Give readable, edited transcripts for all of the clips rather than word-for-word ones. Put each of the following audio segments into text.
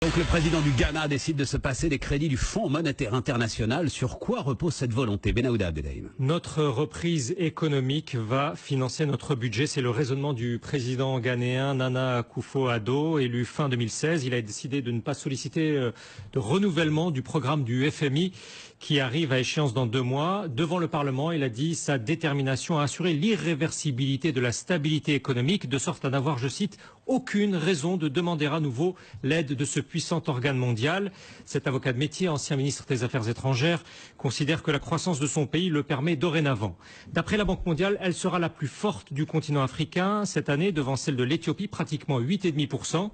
Donc le président du Ghana décide de se passer des crédits du Fonds monétaire international. Sur quoi repose cette volonté, Benaouda Abdelrahim? Notre reprise économique va financer notre budget. C'est le raisonnement du président ghanéen Nana Akufo-Addo, élu fin 2016. Il a décidé de ne pas solliciter de renouvellement du programme du FMI qui arrive à échéance dans 2 mois. Devant le Parlement, il a dit sa détermination à assurer l'irréversibilité de la stabilité économique, de sorte à n'avoir, je cite, aucune raison de demander à nouveau l'aide de ce puissant organe mondial. Cet avocat de métier, ancien ministre des Affaires étrangères, considère que la croissance de son pays le permet dorénavant. D'après la Banque mondiale, elle sera la plus forte du continent africain cette année, devant celle de l'Éthiopie, pratiquement 8,5%.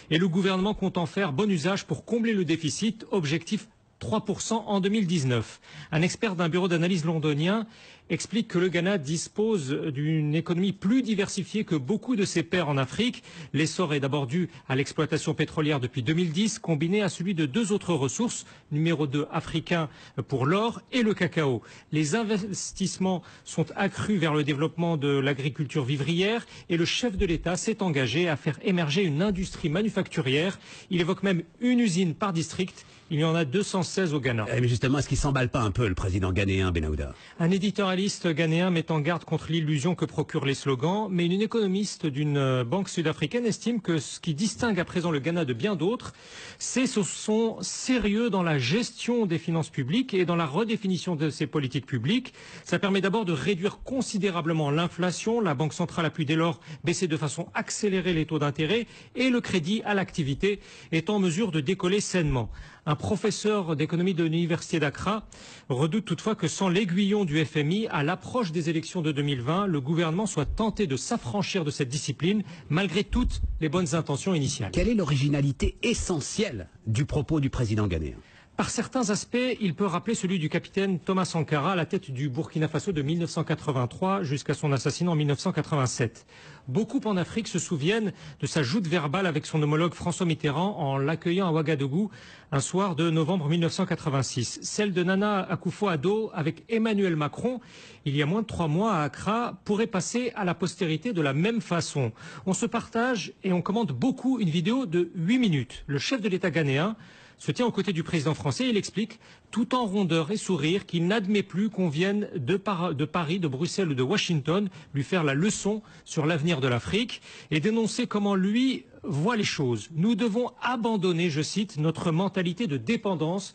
Et le gouvernement compte en faire bon usage pour combler le déficit, objectif 3% en 2019. Un expert d'un bureau d'analyse londonien explique que le Ghana dispose d'une économie plus diversifiée que beaucoup de ses pairs en Afrique. L'essor est d'abord dû à l'exploitation pétrolière depuis 2010, combiné à celui de 2 autres ressources, numéro 2 africain pour l'or et le cacao. Les investissements sont accrus vers le développement de l'agriculture vivrière et le chef de l'État s'est engagé à faire émerger une industrie manufacturière. Il évoque même une usine par district. Il y en a 216 au Ghana. Mais justement, est-ce qu'il s'emballe pas un peu, le président ghanéen, Benaouda? Un éditorialiste ghanéen met en garde contre l'illusion que procurent les slogans, mais une économiste d'une banque sud-africaine estime que ce qui distingue à présent le Ghana de bien d'autres, c'est son sérieux dans la gestion des finances publiques et dans la redéfinition de ses politiques publiques. Ça permet d'abord de réduire considérablement l'inflation. La Banque centrale a pu dès lors baisser de façon accélérée les taux d'intérêt et le crédit à l'activité est en mesure de décoller sainement. Un professeur d'économie de l'université d'Accra redoute toutefois que sans l'aiguillon du FMI, à l'approche des élections de 2020, le gouvernement soit tenté de s'affranchir de cette discipline, malgré toutes les bonnes intentions initiales. Quelle est l'originalité essentielle du propos du président ghanéen? Par certains aspects, il peut rappeler celui du capitaine Thomas Sankara à la tête du Burkina Faso de 1983 jusqu'à son assassinat en 1987. Beaucoup en Afrique se souviennent de sa joute verbale avec son homologue François Mitterrand en l'accueillant à Ouagadougou un soir de novembre 1986. Celle de Nana Akufo-Addo avec Emmanuel Macron, il y a moins de 3 mois à Accra, pourrait passer à la postérité de la même façon. On se partage et on commente beaucoup une vidéo de 8 minutes. Le chef de l'État ghanéen se tient aux côtés du président français et il explique, tout en rondeur et sourire, qu'il n'admet plus qu'on vienne de Paris, de Bruxelles ou de Washington lui faire la leçon sur l'avenir de l'Afrique et dénoncer comment lui voit les choses. Nous devons abandonner, je cite, notre mentalité de dépendance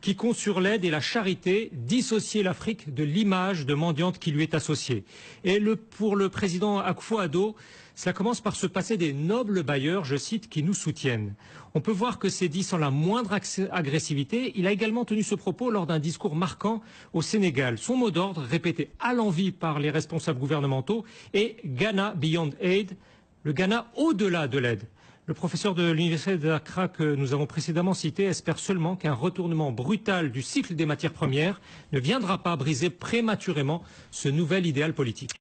qui compte sur l'aide et la charité, dissocier l'Afrique de l'image de mendiante qui lui est associée. Et pour le président Akufo-Addo, cela commence par se passer des nobles bailleurs, je cite, qui nous soutiennent. On peut voir que c'est dit sans la moindre agressivité. Il a également tenu ce propos lors d'un discours marquant au Sénégal. Son mot d'ordre, répété à l'envi par les responsables gouvernementaux, est Ghana Beyond Aid, le Ghana au-delà de l'aide. Le professeur de l'université d'Accra que nous avons précédemment cité espère seulement qu'un retournement brutal du cycle des matières premières ne viendra pas briser prématurément ce nouvel idéal politique.